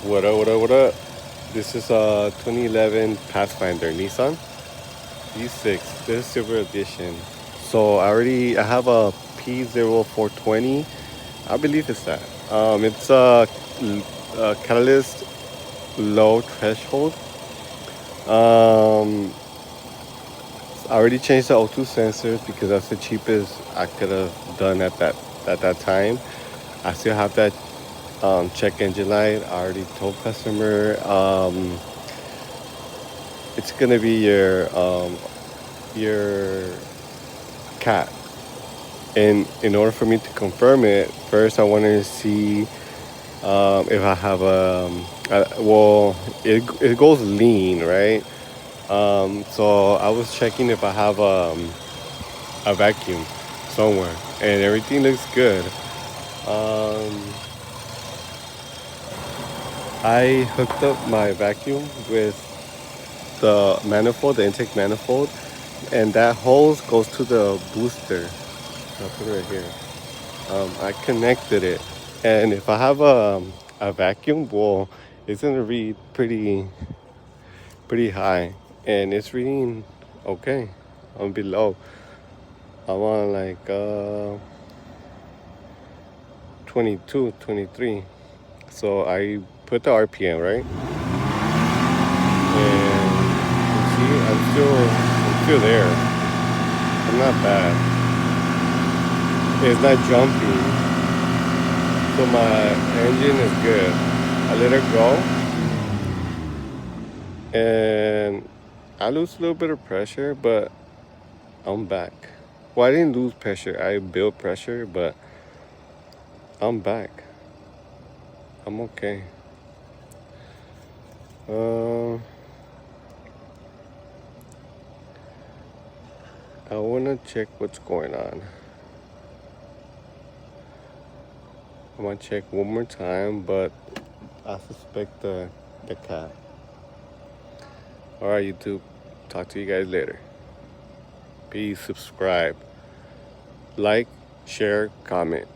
What up, what up, what up? This is a 2011 Pathfinder Nissan V6. This is Silver Edition. So I have a P0420. I believe it's that. It's a catalyst low threshold. Um, I already changed the O2 sensors because that's the cheapest I could have done at that time. I still have that check engine light. I already told customer it's gonna be your cat. And in order for me to confirm it, first I wanted to see if I have well, it goes lean, right? So I was checking if I have a vacuum somewhere, and everything looks good. Um, I hooked up my vacuum with the intake manifold, and that hose goes to the booster. I'll put it right here. I connected it, and if I have a vacuum, well, it's gonna read pretty high, and it's reading okay. I'm below. I'm on like 22, 23. So I put the RPM right, and you see, I'm still there. I'm not bad. It's not jumping, so my engine is good. I let it go, and I lose a little bit of pressure, but I'm back. Well, I didn't lose pressure. I built pressure, but I'm back. I'm okay. Uh, I wanna check what's going on. I'm gonna check one more time, but I suspect the cat. All right, YouTube. Talk to you guys later. Peace. Subscribe, like, share, comment.